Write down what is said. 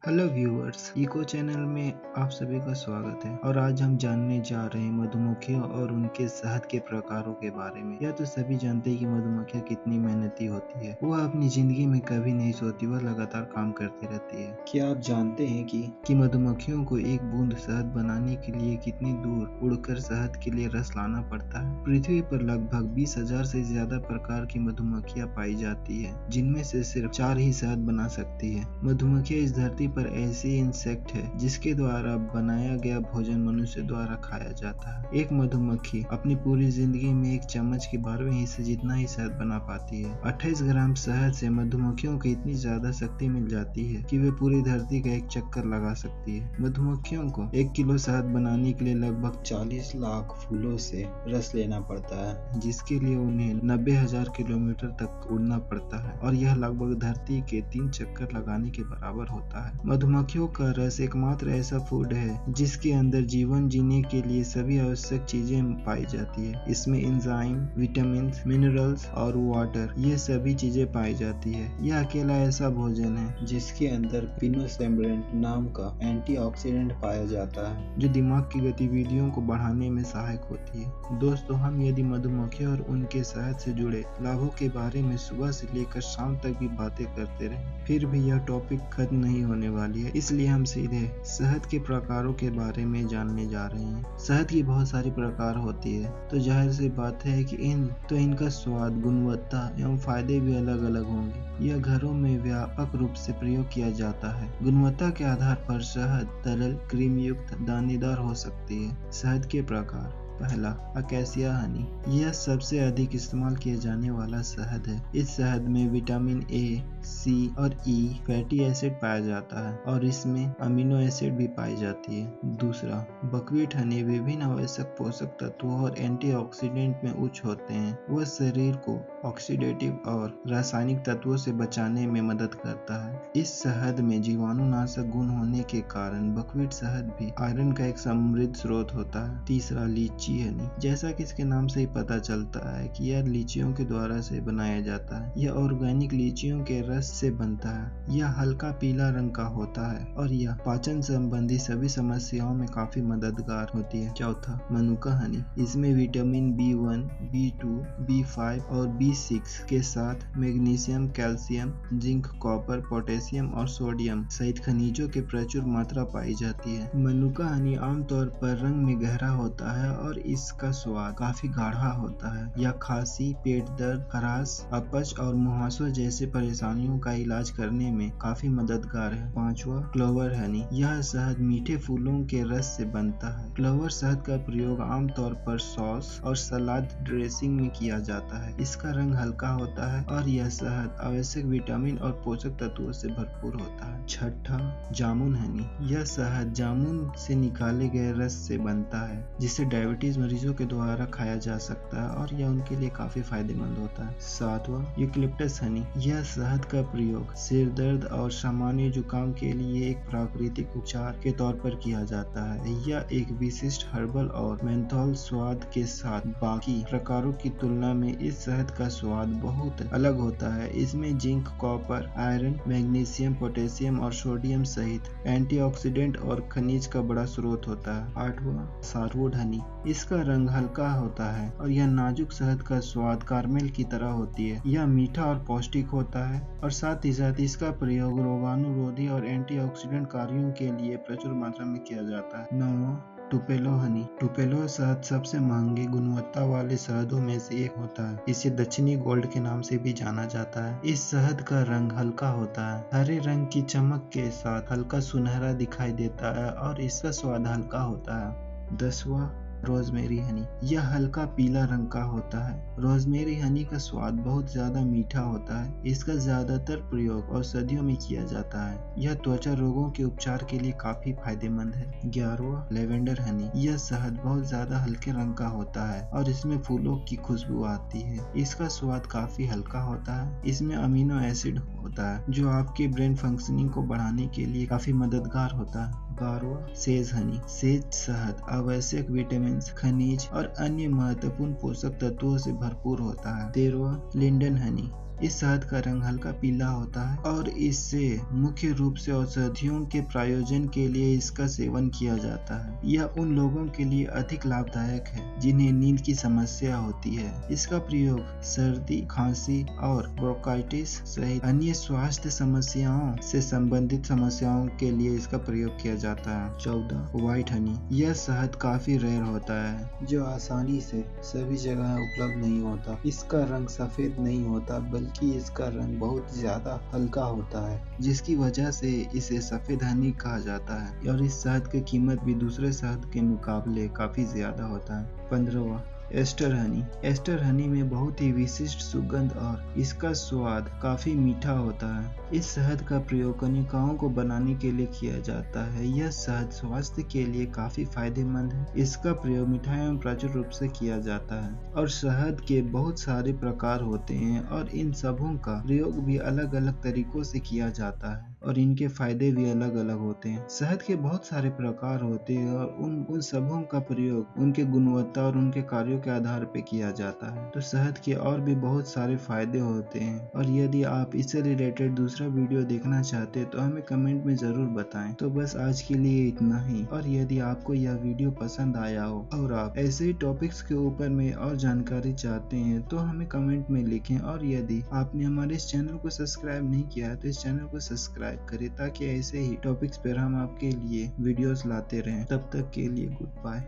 Hello viewers, eco channel में आप सभी का स्वागत है। और आज हम जानने जा रहे हैं मधुमक्खियों और उनके शहद के प्रकारों के बारे में। यह तो सभी जानते हैं कि मधुमक्खियां कितनी मेहनती होती है। वह अपनी जिंदगी में कभी नहीं सोती, वह लगातार काम करती रहती है। क्या आप जानते हैं कि मधुमक्खियों को एक बूंद शहद बनाने के लिए कितनी दूर उड़कर शहद के लिए रस लाना पड़ता है? पृथ्वी पर लगभग 20,000 से ज्यादा प्रकार की मधुमक्खियां पाई जाती है, जिनमें से सिर्फ 4 ही शहद बना सकती है। मधुमक्खियां इस धरती पर ऐसी इंसेक्ट है जिसके द्वारा बनाया गया भोजन मनुष्य द्वारा खाया जाता है। एक मधुमक्खी अपनी पूरी जिंदगी में एक चम्मच के 12वें हिस्से जितना ही शहद बना पाती है। 28 ग्राम शहद से मधुमक्खियों को इतनी ज्यादा शक्ति मिल जाती है कि वे पूरी धरती का एक चक्कर लगा सकती है। मधुमक्खियों को 1 किलो शहद बनाने के लिए लगभग 40 लाख फूलों से रस लेना पड़ता है, जिसके लिए उन्हें 90,000 किलोमीटर तक उड़ना पड़ता है, और यह लगभग धरती के 3 चक्कर लगाने के बराबर होता है। मधुमक्खियों का रस एकमात्र ऐसा फूड है जिसके अंदर जीवन जीने के लिए सभी आवश्यक चीजें पाई जाती है। इसमें एंजाइम, विटामिन, मिनरल्स और वाटर, ये सभी चीजें पाई जाती है। यह अकेला ऐसा भोजन है जिसके अंदर पिनोसेम्ब्रेंट नाम का एंटीऑक्सीडेंट पाया जाता है, जो दिमाग की गतिविधियों को बढ़ाने में सहायक होती है। दोस्तों, हम यदि मधुमक्खियों और उनके शहद से जुड़े लाभों के बारे में सुबह से लेकर शाम तक भी बातें करते रहे, फिर भी यह टॉपिक खत्म नहीं होने वाली है। इसलिए हम सीधे शहद के प्रकारों के बारे में जानने जा रहे हैं। शहद की बहुत सारी प्रकार होती है, तो जाहिर सी बात है कि इनका स्वाद, गुणवत्ता एवं फायदे भी अलग अलग होंगे। यह घरों में व्यापक रूप से प्रयोग किया जाता है। गुणवत्ता के आधार पर शहद तरल, क्रीम युक्त, दानेदार हो सकती है। शहद के प्रकार: पहला, अकेसिया हनी। यह सबसे अधिक इस्तेमाल किया जाने वाला शहद है। इस शहद में विटामिन ए, सी और ई फैटी एसिड पाया जाता है, और इसमें अमीनो एसिड भी पाई जाती है। दूसरा, बकव्हीट हनी विभिन्न आवश्यक पोषक तत्वों और एंटीऑक्सीडेंट में उच्च होते हैं। वह शरीर को ऑक्सीडेटिव और रासायनिक तत्वों से बचाने में मदद करता है। इस शहद में जीवाणुनाशक गुण होने के कारण बकव्हीट शहद भी आयरन का एक समृद्ध स्रोत होता है। तीसरा, लीची हनी। जैसा कि इसके नाम से ही पता चलता है कि यह लीचियों के द्वारा से बनाया जाता है। यह ऑर्गेनिक लीचियों के रस से बनता है। यह हल्का पीला रंग का होता है और यह पाचन संबंधी सभी समस्याओं में काफी मददगार होती है। चौथा, मनुका हनी। इसमें विटामिन B1, B2, B5 और B6 के साथ magnesium, calcium, zinc, copper, potassium और सोडियम सहित खनिजों की प्रचुर मात्रा पाई जाती है। मनुका हनी आमतौर पर रंग में गहरा होता है और इसका स्वाद काफी गाढ़ा होता है। यह खांसी, पेट दर्द, खराश, अपच और मुहासों जैसे परेशानियों का इलाज करने में काफी मददगार है। पांचवा, क्लोवर हनी। यह शहद मीठे फूलों के रस से बनता है। क्लोवर शहद का प्रयोग आमतौर पर सॉस और सलाद ड्रेसिंग में किया जाता है। इसका रंग हल्का होता है और यह शहद आवश्यक विटामिन और पोषक तत्वों से भरपूर होता है। छठा, जामुन हनी। यह शहद जामुन से निकाले गए रस से बनता है, जिसे डायबिटीज मरीजों के द्वारा खाया जा सकता है और यह उनके लिए काफी फायदेमंद होता है। सातवां, यूकलिप्टस हनी। यह शहद का प्रयोग सिर दर्द और सामान्य जुकाम के लिए एक प्राकृतिक उपचार के तौर पर किया जाता है। यह एक विशिष्ट हर्बल और मेंथोल स्वाद के साथ बाकी प्रकारों की तुलना में इस शहद का स्वाद बहुत अलग होता है। इसमें zinc, copper, iron, magnesium, potassium और सोडियम सहित एंटीऑक्सीडेंट और खनिज का बड़ा स्रोत होता है। आठवां, सारवुड हनी। इसका रंग हल्का होता है और यह नाजुक शहद का स्वाद कारमेल की तरह होती है। यह मीठा और पौष्टिक होता है और साथ ही साथ इसका प्रयोग रोगाणुरोधी और एंटीऑक्सीडेंट कार्यों के लिए प्रचुर मात्रा में किया जाता है। नौवां, टुपेलो हनी। टुपेलो शहद सबसे महंगे गुणवत्ता वाले शहदों में से एक होता है। इसे दक्षिणी गोल्ड के नाम से भी जाना जाता है। इस शहद का रंग हल्का होता है, हरे रंग की चमक के साथ हल्का सुनहरा दिखाई देता है और इसका स्वाद हल्का होता है। 10वां, रोजमेरी हनी। यह हल्का पीला रंग का होता है। रोजमेरी हनी का स्वाद बहुत ज्यादा मीठा होता है। इसका ज्यादातर प्रयोग औषधियों में किया जाता है। यह त्वचा रोगों के उपचार के लिए काफी फायदेमंद है। 11वां, लेवेंडर हनी। यह शहद बहुत ज्यादा हल्के रंग का होता है और इसमें फूलों की खुशबू आती है। इसका स्वाद काफी हल्का होता है। इसमें अमीनो एसिड होता है जो आपके ब्रेन फंक्शनिंग को बढ़ाने के लिए काफी मददगार होता है। 12वां, सेज हनी। सेज शहद आवश्यक विटामिन, खनिज और अन्य महत्वपूर्ण पोषक तत्वों से भरपूर होता है। 13वां, लिंडन हनी। इस शहद का रंग हल्का पीला होता है और इससे मुख्य रूप से औषधियों के प्रयोजन के लिए इसका सेवन किया जाता है। यह उन लोगों के लिए अधिक लाभदायक है जिन्हें नींद की समस्या होती है। इसका प्रयोग सर्दी, खांसी और ब्रोंकाइटिस सहित अन्य स्वास्थ्य समस्याओं से संबंधित समस्याओं के लिए इसका प्रयोग किया जाता है। 14. व्हाइट हनी। यह शहद काफी रेयर होता है जो आसानी से सभी जगह उपलब्ध नहीं होता। इसका रंग सफेद नहीं होता बल्कि इसका रंग बहुत ज्यादा हल्का होता है, जिसकी वजह से इसे सफेद हनी कहा जाता है और इस शहद की कीमत भी दूसरे शहद के मुकाबले काफी ज्यादा होता है। 15. एस्टर हनी। एस्टर हनी में बहुत ही विशिष्ट सुगंध और इसका स्वाद काफी मीठा होता है। इस शहद का प्रयोग कनिकाओं को बनाने के लिए किया जाता है। यह शहद स्वास्थ्य के लिए काफी फायदेमंद है। इसका प्रयोग मिठाइयों में प्रचुर रूप से किया जाता है और शहद के बहुत सारे प्रकार होते हैं और इन सबों का प्रयोग भी अलग अलग तरीकों से किया जाता है और इनके फायदे भी अलग अलग होते हैं। शहद के बहुत सारे प्रकार होते हैं और उन सबों का प्रयोग उनके गुणवत्ता और उनके कार्यों के आधार पे किया जाता है। तो शहद के और भी बहुत सारे फायदे होते हैं और यदि आप इससे रिलेटेड दूसरा वीडियो देखना चाहते हैं तो हमें कमेंट में जरूर बताएं। तो बस आज के लिए इतना ही, और यदि आपको यह वीडियो पसंद आया हो और आप ऐसे ही टॉपिक्स के ऊपर में और जानकारी चाहते हैं तो हमें कमेंट में लिखें। और यदि आपने हमारे इस चैनल को सब्सक्राइब नहीं किया है तो इस चैनल को सब्सक्राइब करें ताकि ऐसे ही टॉपिक्स पर हम आपके लिए वीडियोस लाते रहें। तब तक के लिए गुड बाय।